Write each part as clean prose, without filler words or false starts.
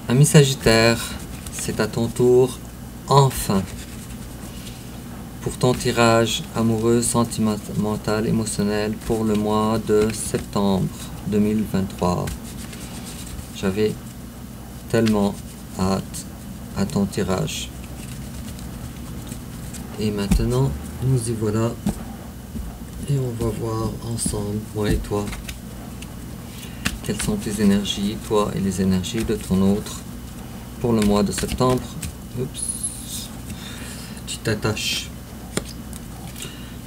Ami Sagittaire, c'est à ton tour, enfin, pour ton tirage amoureux, sentimental, émotionnel pour le mois de septembre 2023. J'avais tellement hâte à ton tirage. Et maintenant, nous y voilà. Et on va voir ensemble, moi et toi, quelles sont tes énergies, toi et les énergies de ton autre, pour le mois de septembre. Oups. Tu t'attaches.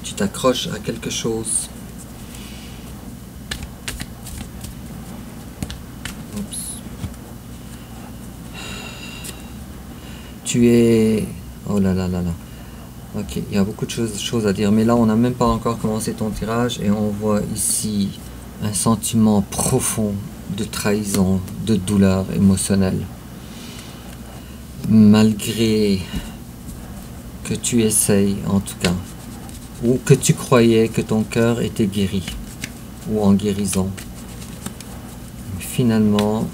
Tu t'accroches à quelque chose. Oups. Tu es... Oh là là là là. Ok, il y a beaucoup de choses à dire, mais là on n'a même pas encore commencé ton tirage et on voit ici un sentiment profond de trahison, de douleur émotionnelle. Malgré que tu essayes en tout cas, ou que tu croyais que ton cœur était guéri, ou en guérison. Finalement,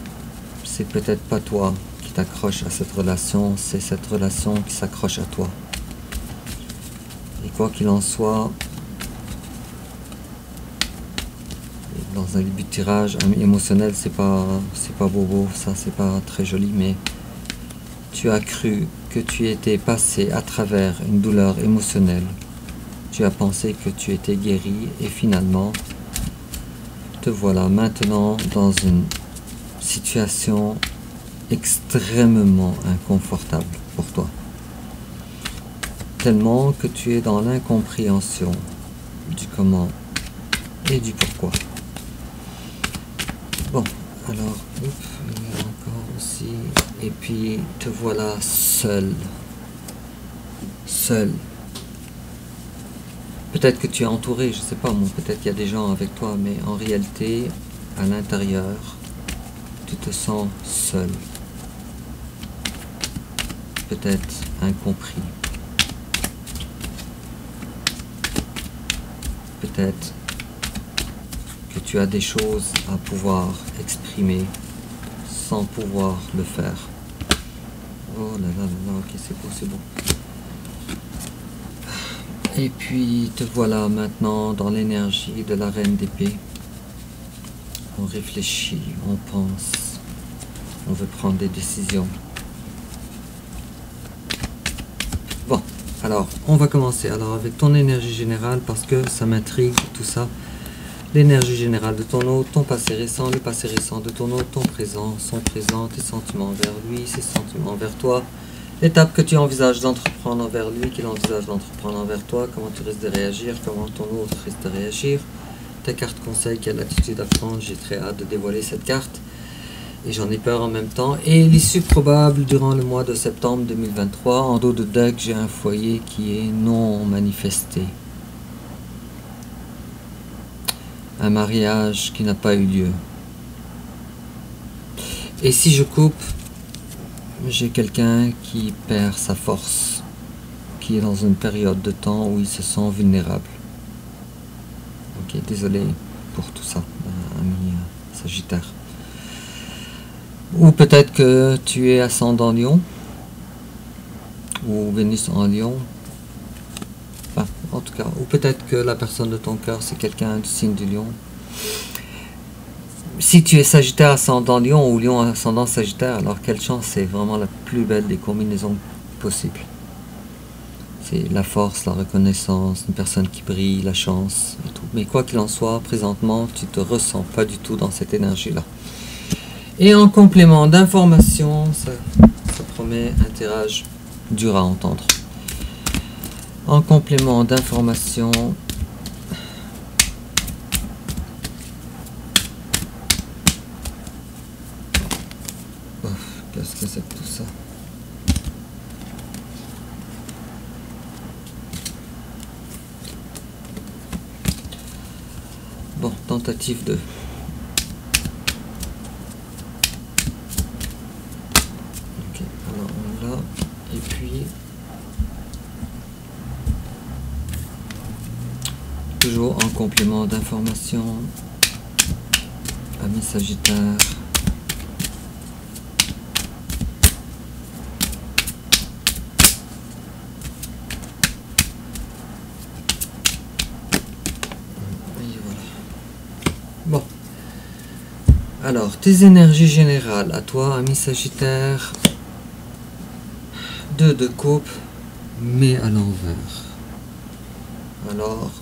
c'est peut-être pas toi qui t'accroche à cette relation, c'est cette relation qui s'accroche à toi. Et quoi qu'il en soit, dans un début de tirage émotionnel, c'est pas bobo, ça c'est pas très joli, mais tu as cru que tu étais passé à travers une douleur émotionnelle. Tu as pensé que tu étais guéri et finalement, te voilà maintenant dans une situation extrêmement inconfortable pour toi. Tellement que tu es dans l'incompréhension du comment et du pourquoi. Bon, alors, il y a encore aussi, et puis te voilà seul. Seul. Peut-être que tu es entouré, je sais pas, moi, peut-être qu'il y a des gens avec toi, mais en réalité, à l'intérieur, tu te sens seul. Peut-être incompris. Peut-être que tu as des choses à pouvoir exprimer sans pouvoir le faire. Oh là là là là, ok, c'est beau, c'est beau. Et puis te voilà maintenant dans l'énergie de la reine d'épée. On réfléchit, on pense, on veut prendre des décisions. Bon, alors on va commencer alors avec ton énergie générale parce que ça m'intrigue tout ça. L'énergie générale de ton hôte, ton passé récent, le passé récent de ton hôte, ton présent, son présent, tes sentiments envers lui, ses sentiments envers toi, l'étape que tu envisages d'entreprendre envers lui, qu'il envisage d'entreprendre envers toi, comment tu risques de réagir, comment ton hôte risque de réagir, ta carte conseil, quelle attitude à prendre, j'ai très hâte de dévoiler cette carte, et j'en ai peur en même temps, et l'issue probable durant le mois de septembre 2023, en dos de deck, j'ai un foyer qui est non manifesté. Un mariage qui n'a pas eu lieu. Et si je coupe, j'ai quelqu'un qui perd sa force, qui est dans une période de temps où il se sent vulnérable. Ok, désolé pour tout ça, ami Sagittaire. Ou peut-être que tu es ascendant Lion, ou Vénus en Lion. Enfin, en tout cas, ou peut-être que la personne de ton cœur, c'est quelqu'un du signe du Lion. Si tu es Sagittaire ascendant Lion ou Lion ascendant Sagittaire, alors quelle chance, c'est vraiment la plus belle des combinaisons possibles. C'est la force, la reconnaissance, une personne qui brille, la chance et tout. Mais quoi qu'il en soit, présentement, tu te ressens pas du tout dans cette énergie-là. Et en complément d'information, ça promet un tirage dur à entendre. En complément d'information, qu'est-ce que c'est que tout ça? Bon, tentative de... Ok, alors on l'a, et puis... Toujours en complément d'information, ami Sagittaire, Alors, tes énergies générales à toi, ami Sagittaire. 2 de coupe, mais à l'envers. Alors,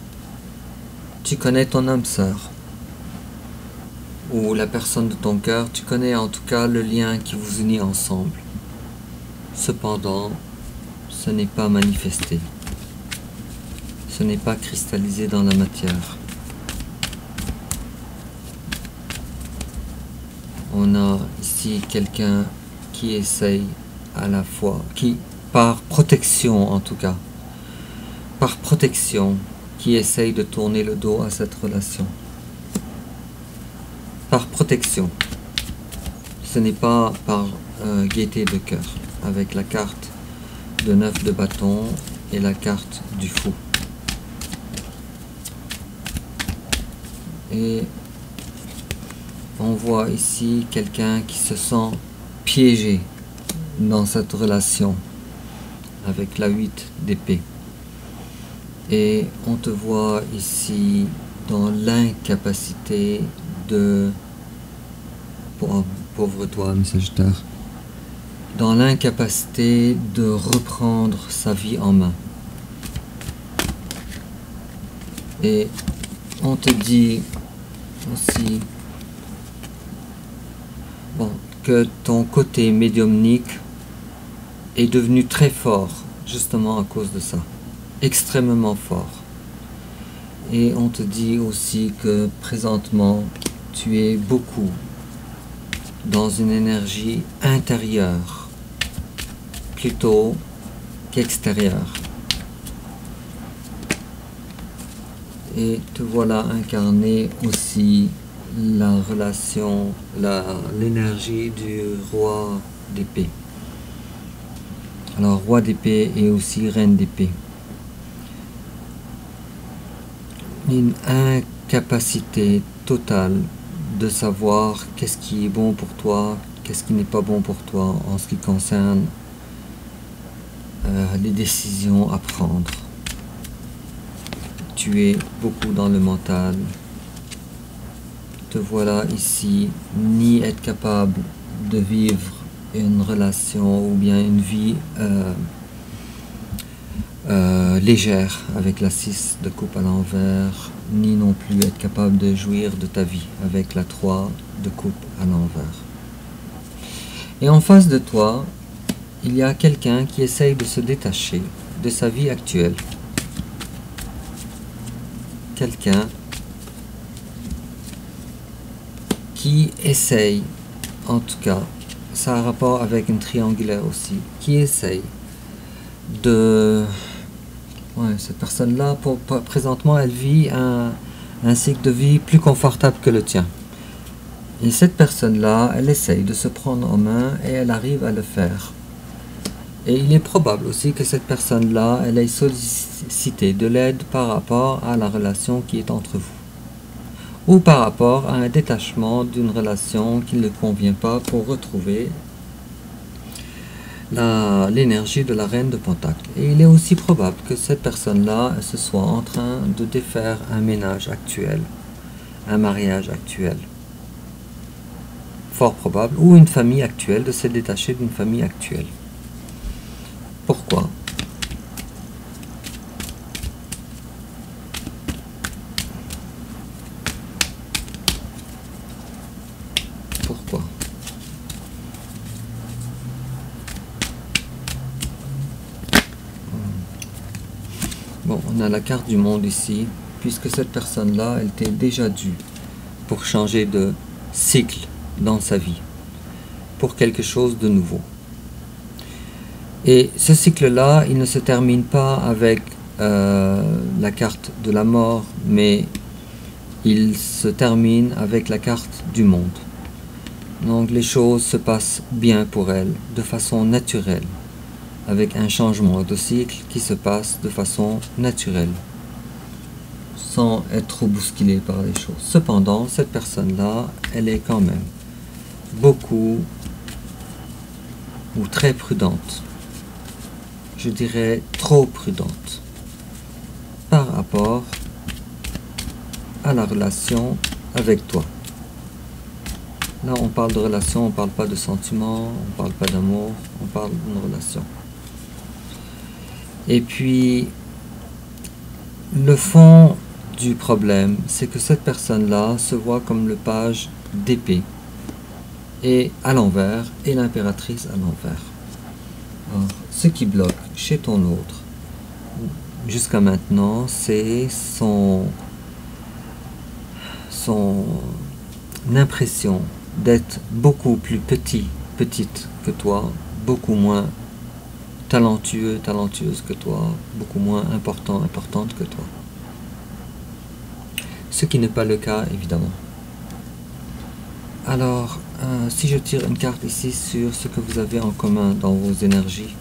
tu connais ton âme sœur. Ou la personne de ton cœur, tu connais en tout cas le lien qui vous unit ensemble. Cependant, ce n'est pas manifesté. Ce n'est pas cristallisé dans la matière. On a ici quelqu'un qui essaye à la fois, qui, par protection en tout cas, par protection, qui essaye de tourner le dos à cette relation. Par protection. Ce n'est pas par gaieté de cœur, avec la carte de 9 de bâton et la carte du fou. Et on voit ici quelqu'un qui se sent piégé dans cette relation avec la 8 d'épée. Et on te voit ici dans l'incapacité de... Pauvre toi, mes Sagittaires. Dans l'incapacité de reprendre sa vie en main. Et on te dit aussi que ton côté médiumnique est devenu très fort, justement à cause de ça. Extrêmement fort. Et on te dit aussi que présentement, tu es beaucoup dans une énergie intérieure, plutôt qu'extérieure. Et te voilà incarner aussi la relation, l'énergie du roi d'épée. Alors, roi d'épée et aussi reine d'épée. Une incapacité totale de savoir qu'est-ce qui est bon pour toi, qu'est-ce qui n'est pas bon pour toi en ce qui concerne les décisions à prendre. Tu es beaucoup dans le mental. Te voilà ici, ni être capable de vivre une relation ou bien une vie légère avec la 6 de coupe à l'envers, ni non plus être capable de jouir de ta vie avec la 3 de coupe à l'envers. Et en face de toi, il y a quelqu'un qui essaye de se détacher de sa vie actuelle. Quelqu'un qui essaye, en tout cas, ça a un rapport avec une triangulaire aussi, qui essaye de... Ouais, cette personne-là, présentement, elle vit un cycle de vie plus confortable que le tien. Et cette personne-là, elle essaye de se prendre en main et elle arrive à le faire. Et il est probable aussi que cette personne-là, elle ait sollicité de l'aide par rapport à la relation qui est entre vous. Ou par rapport à un détachement d'une relation qui ne convient pas pour retrouver l'énergie de la reine de Pentacle. Et il est aussi probable que cette personne-là se soit en train de défaire un ménage actuel, un mariage actuel. Fort probable, ou une famille actuelle, de se détacher d'une famille actuelle. Pourquoi ? Pourquoi ? Bon, on a la carte du monde ici, puisque cette personne-là, elle était déjà due pour changer de cycle dans sa vie, pour quelque chose de nouveau. Et ce cycle-là, il ne se termine pas avec la carte de la mort, mais il se termine avec la carte du monde. Donc les choses se passent bien pour elle, de façon naturelle, avec un changement de cycle qui se passe de façon naturelle, sans être trop bousculée par les choses. Cependant, cette personne-là, elle est quand même beaucoup ou très prudente. Je dirais trop prudente par rapport à la relation avec toi. Là, on parle de relation, on parle pas de sentiments, on parle pas d'amour, on parle d'une relation. Et puis, le fond du problème, c'est que cette personne-là se voit comme le page d'épée et à l'envers et l'impératrice à l'envers. Alors, ce qui bloque chez ton autre jusqu'à maintenant, c'est son impression d'être beaucoup plus petite que toi, beaucoup moins talentueuse que toi, beaucoup moins importante que toi. Ce qui n'est pas le cas, évidemment. Alors, si je tire une carte ici sur ce que vous avez en commun dans vos énergies,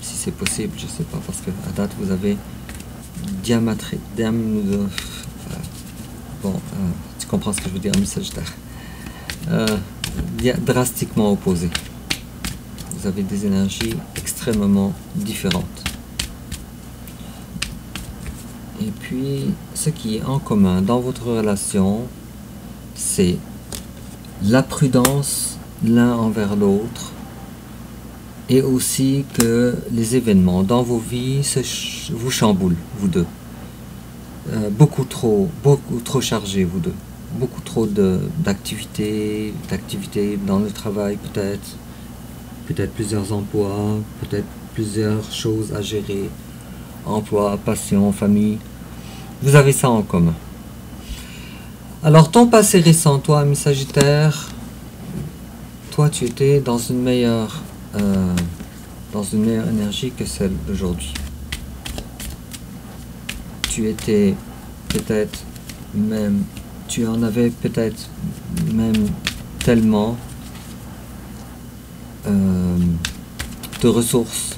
si c'est possible, je ne sais pas, parce que à date vous avez tu comprends ce que je veux dire, ami Sagittaire. Drastiquement opposés. Vous avez des énergies extrêmement différentes. Et puis, ce qui est en commun dans votre relation, c'est la prudence l'un envers l'autre, et aussi que les événements dans vos vies vous chamboulent, vous deux. Beaucoup trop chargés, vous deux. Beaucoup trop d'activités dans le travail, peut-être plusieurs emplois, peut-être plusieurs choses à gérer, emploi, passion, famille. Vous avez ça en commun. Alors, ton passé récent, toi, ami Sagittaire, toi, tu étais dans une meilleure énergie que celle d'aujourd'hui. Tu étais peut-être même, tu en avais peut-être même tellement de ressources,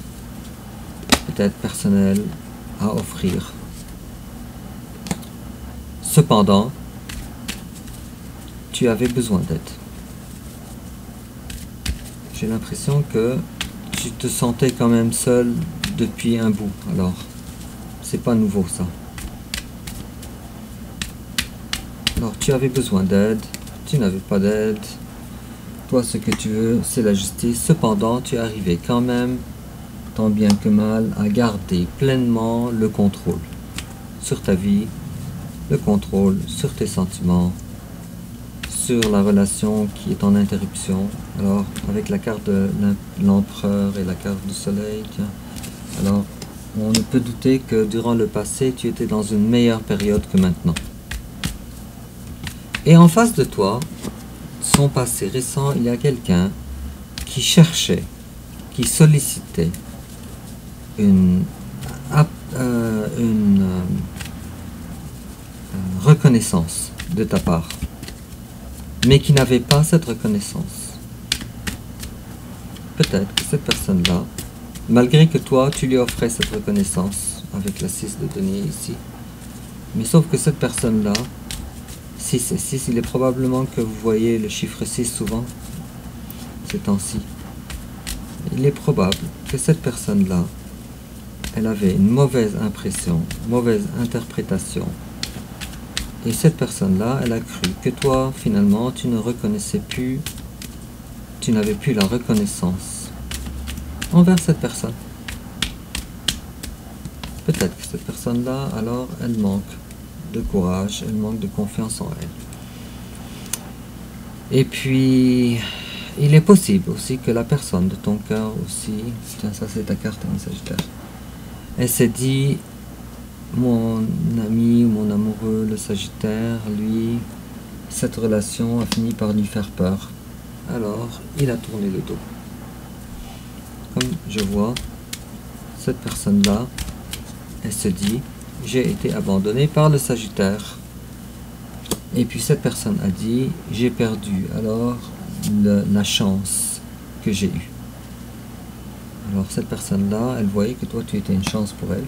peut-être personnelles, à offrir. Cependant, tu avais besoin d'aide. J'ai l'impression que tu te sentais quand même seul depuis un bout. Alors, c'est pas nouveau ça. Alors, tu avais besoin d'aide, tu n'avais pas d'aide. Toi, ce que tu veux, c'est la justice. Cependant, tu es arrivé quand même, tant bien que mal, à garder pleinement le contrôle sur ta vie, le contrôle sur tes sentiments, sur la relation qui est en interruption. Alors, avec la carte de l'empereur et la carte du soleil, tiens, alors, on ne peut douter que durant le passé, tu étais dans une meilleure période que maintenant. Et en face de toi, son passé récent, il y a quelqu'un qui cherchait, qui sollicitait une reconnaissance de ta part, mais qui n'avait pas cette reconnaissance. Peut-être que cette personne-là, malgré que toi, tu lui offrais cette reconnaissance, avec la 6 de denier ici, mais sauf que cette personne-là, 6 et 6, il est probablement que vous voyez le chiffre 6 souvent, ces temps-ci. Il est probable que cette personne-là, elle avait une mauvaise impression, mauvaise interprétation. Et cette personne-là, elle a cru que toi, finalement, tu ne reconnaissais plus, tu n'avais plus la reconnaissance envers cette personne. Peut-être que cette personne-là, alors, elle manque de courage, elle manque de confiance en elle. Et puis, il est possible aussi que la personne de ton cœur aussi, tiens, ça c'est ta carte, ami Sagittaire, elle s'est dit, mon ami ou mon amoureux, le Sagittaire, lui, cette relation a fini par lui faire peur. Alors, il a tourné le dos. Comme je vois, cette personne-là, elle se dit, j'ai été abandonné par le Sagittaire. Et puis cette personne a dit, j'ai perdu alors la chance que j'ai eue. Alors cette personne-là, elle voyait que toi tu étais une chance pour elle.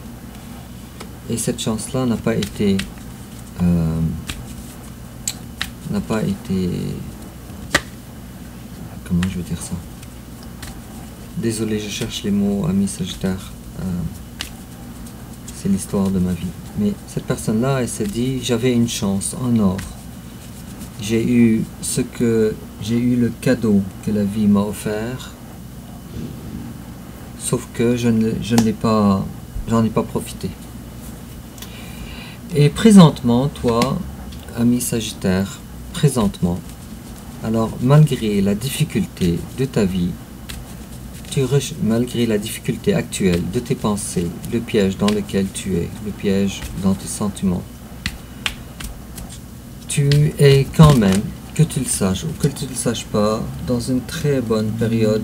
Et cette chance-là n'a pas été comment je veux dire ça? Désolé, je cherche les mots, ami Sagittaire. C'est l'histoire de ma vie. Mais cette personne-là, elle s'est dit, j'avais une chance en or. j'ai eu le cadeau que la vie m'a offert, sauf que j'en ai pas profité. Et présentement, toi, ami Sagittaire, présentement, alors malgré la difficulté de ta vie, malgré la difficulté actuelle de tes pensées, le piège dans lequel tu es, le piège dans tes sentiments, tu es quand même, que tu le saches ou que tu ne le saches pas, dans une très bonne période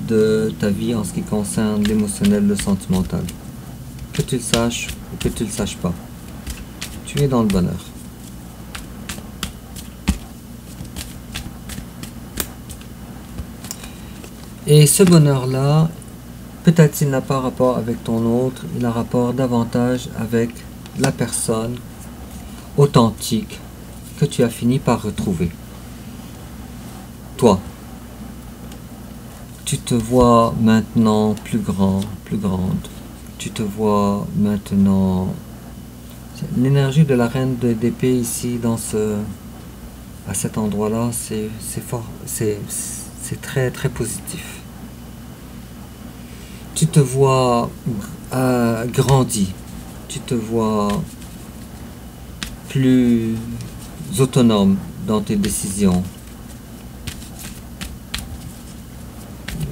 de ta vie en ce qui concerne l'émotionnel, le sentimental. Que tu le saches ou que tu ne le saches pas, tu es dans le bonheur. Et ce bonheur-là, peut-être s'il n'a pas rapport avec ton autre, il a rapport davantage avec la personne authentique que tu as fini par retrouver. Toi, tu te vois maintenant plus grand, plus grande. Tu te vois maintenant... L'énergie de la reine d'épée ici, à cet endroit-là, c'est fort, c'est très très positif. Tu te vois grandi, tu te vois plus autonome dans tes décisions.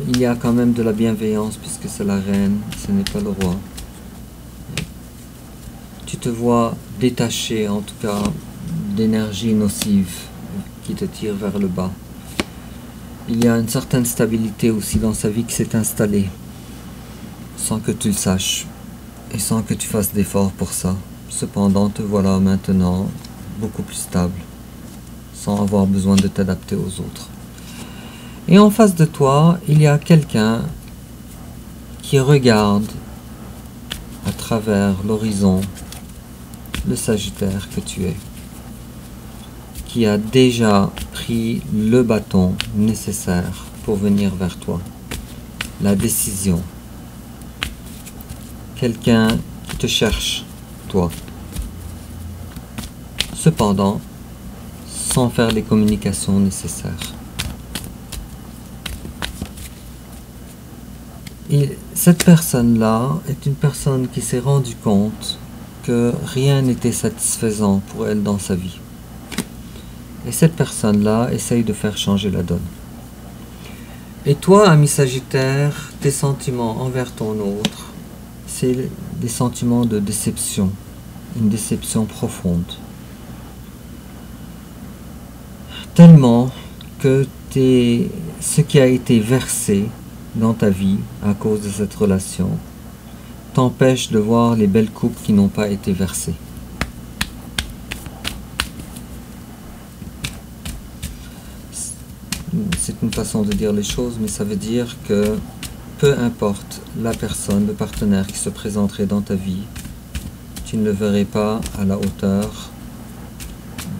Il y a quand même de la bienveillance puisque c'est la reine, ce n'est pas le roi. Tu te vois détaché en tout cas d'énergie nocive qui te tire vers le bas. Il y a une certaine stabilité aussi dans sa vie qui s'est installée, sans que tu le saches, et sans que tu fasses d'efforts pour ça. Cependant, te voilà maintenant beaucoup plus stable, sans avoir besoin de t'adapter aux autres. Et en face de toi, il y a quelqu'un qui regarde à travers l'horizon le Sagittaire que tu es, qui a déjà pris le bâton nécessaire pour venir vers toi, la décision. Quelqu'un qui te cherche, toi. Cependant, sans faire les communications nécessaires. Et cette personne-là est une personne qui s'est rendue compte que rien n'était satisfaisant pour elle dans sa vie. Et cette personne-là essaye de faire changer la donne. Et toi, ami Sagittaire, tes sentiments envers ton autre, c'est des sentiments de déception, une déception profonde. Tellement que ce qui a été versé dans ta vie à cause de cette relation t'empêche de voir les belles coupes qui n'ont pas été versées. C'est une façon de dire les choses, mais ça veut dire que peu importe la personne, le partenaire qui se présenterait dans ta vie, tu ne le verrais pas à la hauteur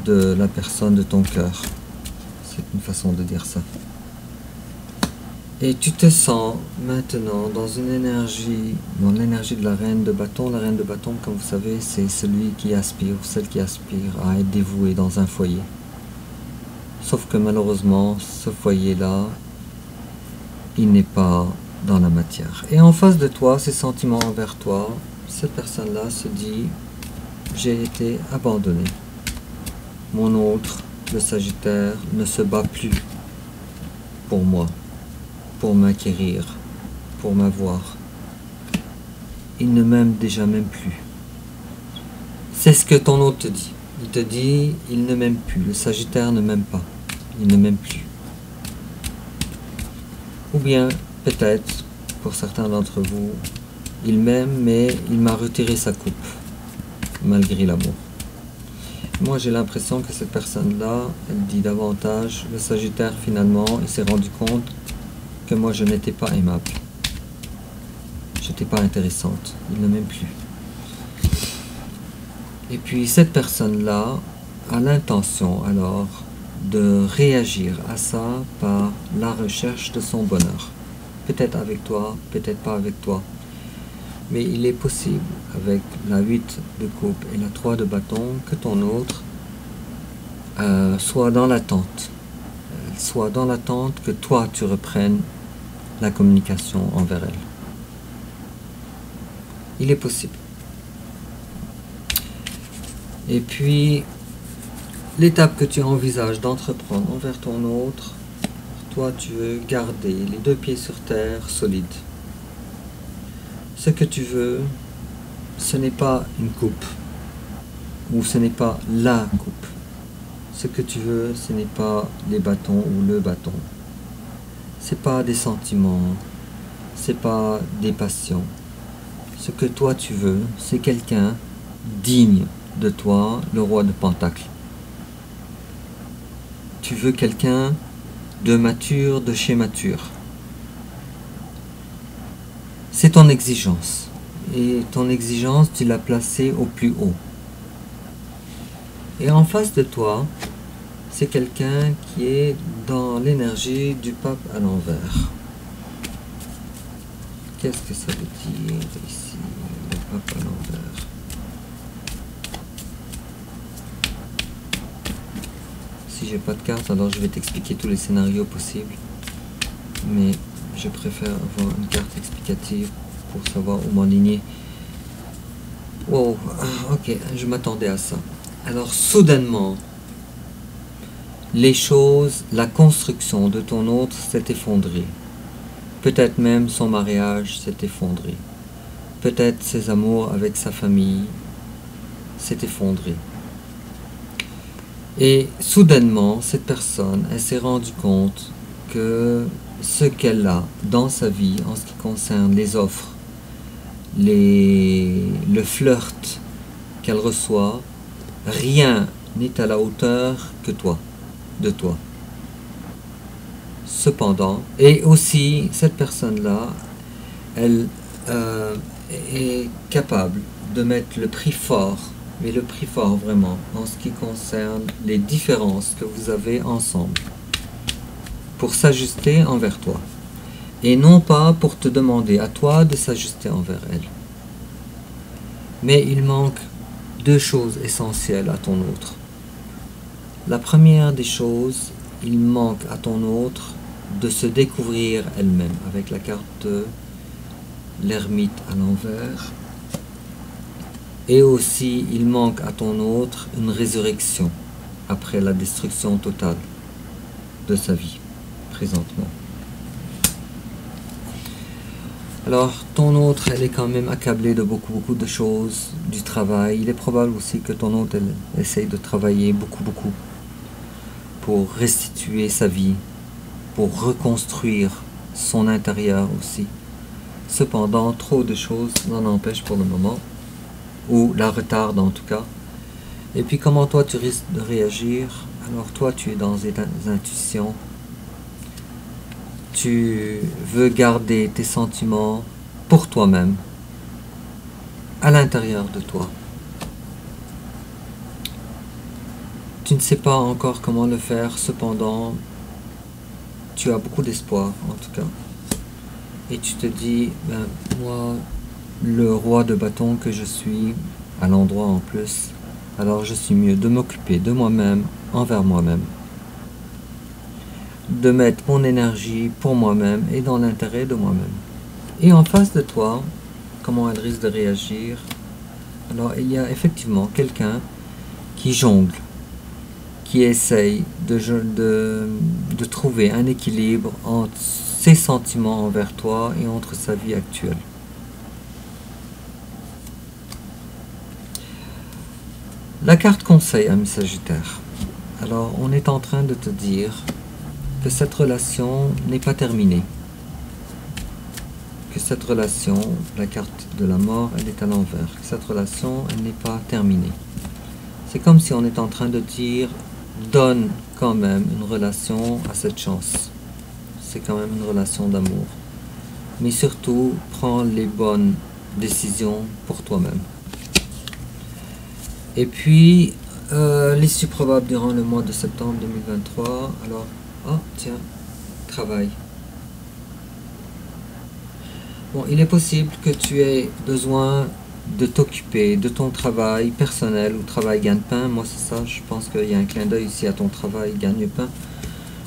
de la personne de ton cœur. C'est une façon de dire ça. Et tu te sens maintenant dans une énergie, dans l'énergie de la reine de bâton. La reine de bâton, comme vous savez, c'est celui qui aspire, celle qui aspire à être dévouée dans un foyer. Sauf que malheureusement, ce foyer-là, il n'est pas dans la matière. Et en face de toi, ces sentiments envers toi, cette personne-là se dit, j'ai été abandonné. Mon autre, le Sagittaire, ne se bat plus pour moi, pour m'acquérir, pour m'avoir. Il ne m'aime déjà même plus. C'est ce que ton autre te dit. Il te dit, il ne m'aime plus. Le Sagittaire ne m'aime pas. Il ne m'aime plus. Ou bien, peut-être, pour certains d'entre vous, il m'aime, mais il m'a retiré sa coupe, malgré l'amour. Moi, j'ai l'impression que cette personne-là, elle dit davantage, le Sagittaire, finalement, il s'est rendu compte que moi, je n'étais pas aimable. Je n'étais pas intéressante. Il ne m'aime plus. Et puis, cette personne-là a l'intention, alors, de réagir à ça par la recherche de son bonheur. Peut-être avec toi, peut-être pas avec toi. Mais il est possible, avec la 8 de coupe et la 3 de bâton, que ton autre soit dans l'attente. Soit dans l'attente que toi, tu reprennes la communication envers elle. Il est possible. Et puis, l'étape que tu envisages d'entreprendre envers ton autre, toi, tu veux garder les deux pieds sur terre solides. Ce que tu veux, ce n'est pas une coupe, ou ce n'est pas la coupe. Ce que tu veux, ce n'est pas les bâtons ou le bâton. C'est pas des sentiments, c'est pas des passions. Ce que toi tu veux, c'est quelqu'un digne de toi, le roi de Pentacle. Tu veux quelqu'un de mature, de chez mature. C'est ton exigence. Et ton exigence, tu l'as placée au plus haut. Et en face de toi, c'est quelqu'un qui est dans l'énergie du pape à l'envers. Qu'est-ce que ça veut dire ici, le pape à l'envers? Si j'ai pas de carte, alors je vais t'expliquer tous les scénarios possibles. Mais je préfère avoir une carte explicative pour savoir où m'enligner. Wow, ok, je m'attendais à ça. Alors soudainement, les choses, la construction de ton autre s'est effondrée. Peut-être même son mariage s'est effondré. Peut-être ses amours avec sa famille s'est effondré. Et soudainement, cette personne, elle s'est rendue compte que ce qu'elle a dans sa vie en ce qui concerne les offres, le flirt qu'elle reçoit, rien n'est à la hauteur que toi, de toi. Cependant, et aussi cette personne-là, elle est capable de mettre le prix fort, mais le prix fort vraiment, en ce qui concerne les différences que vous avez ensemble, pour s'ajuster envers toi, et non pas pour te demander à toi de s'ajuster envers elle. Mais il manque deux choses essentielles à ton autre. La première des choses, il manque à ton autre de se découvrir elle-même, avec la carte de l'ermite à l'envers. Et aussi, il manque à ton autre une résurrection après la destruction totale de sa vie, présentement. Alors, ton autre, elle est quand même accablée de beaucoup de choses, du travail. Il est probable aussi que ton autre, elle essaye de travailler beaucoup pour restituer sa vie, pour reconstruire son intérieur aussi. Cependant, trop de choses l'en empêchent pour le moment, ou la retardent en tout cas. Et puis comment toi tu risques de réagir? Alors toi tu es dans des intuitions, tu veux garder tes sentiments pour toi-même, à l'intérieur de toi. Tu ne sais pas encore comment le faire, cependant tu as beaucoup d'espoir en tout cas. Et tu te dis, ben, moi, le roi de bâton que je suis, à l'endroit en plus, alors je suis mieux de m'occuper de moi-même, envers moi-même. De mettre mon énergie pour moi-même et dans l'intérêt de moi-même. Et en face de toi, comment elle risque de réagir? Alors il y a effectivement quelqu'un qui jongle, qui essaye de trouver un équilibre entre ses sentiments envers toi et entre sa vie actuelle. La carte conseil, ami Sagittaire. Alors, on est en train de te dire que cette relation n'est pas terminée. Que cette relation, la carte de la mort, elle est à l'envers. Que cette relation, elle n'est pas terminée. C'est comme si on est en train de dire, donne quand même une relation à cette chance. C'est quand même une relation d'amour. Mais surtout, prends les bonnes décisions pour toi-même. Et puis, l'issue probable durant le mois de septembre 2023. Alors, oh tiens, travail. Bon, il est possible que tu aies besoin de t'occuper de ton travail personnel ou travail gagne-pain. Moi c'est ça, je pense qu'il y a un clin d'œil ici à ton travail gagne-pain.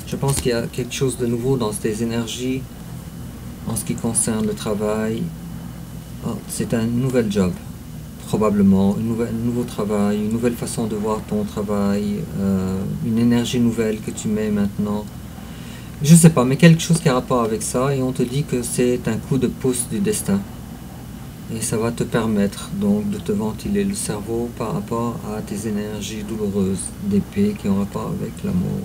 Je pense qu'il y a quelque chose de nouveau dans tes énergies en ce qui concerne le travail. Oh, c'est un nouvel job, probablement, un nouveau travail, une nouvelle façon de voir ton travail, une énergie nouvelle que tu mets maintenant. Je sais pas, mais quelque chose qui a rapport avec ça, et on te dit que c'est un coup de pouce du destin. Et ça va te permettre donc de te ventiler le cerveau par rapport à tes énergies douloureuses d'épée qui ont rapport avec l'amour.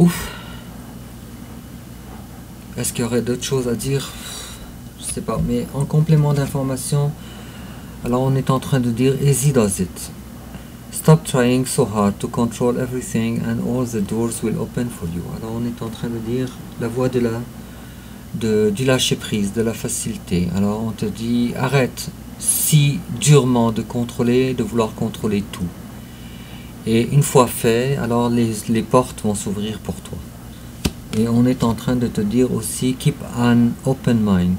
Ouf. Est-ce qu'il y aurait d'autres choses à dire? Je sais pas, mais en complément d'information, alors on est en train de dire easy does it. Stop trying so hard to control everything and all the doors will open for you. Alors on est en train de dire la voie du lâcher prise, de la facilité. Alors on te dit arrête si durement de contrôler, de vouloir contrôler tout. Et une fois fait, alors les portes vont s'ouvrir pour toi. Et on est en train de te dire aussi keep an open mind.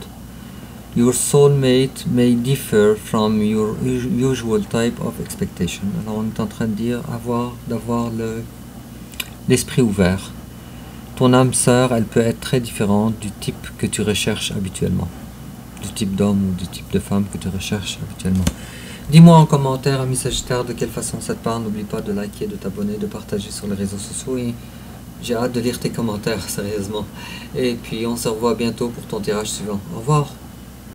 Your soulmate may differ from your usual type of expectation. Alors on est en train de dire d'avoir l'esprit ouvert. Ton âme sœur, elle peut être très différente du type que tu recherches habituellement. Du type d'homme ou du type de femme que tu recherches habituellement. Dis-moi en commentaire, ami Sagittaire, de quelle façon ça te parle. N'oublie pas de liker, de t'abonner, de partager sur les réseaux sociaux. Et j'ai hâte de lire tes commentaires, sérieusement. Et puis on se revoit bientôt pour ton tirage suivant. Au revoir.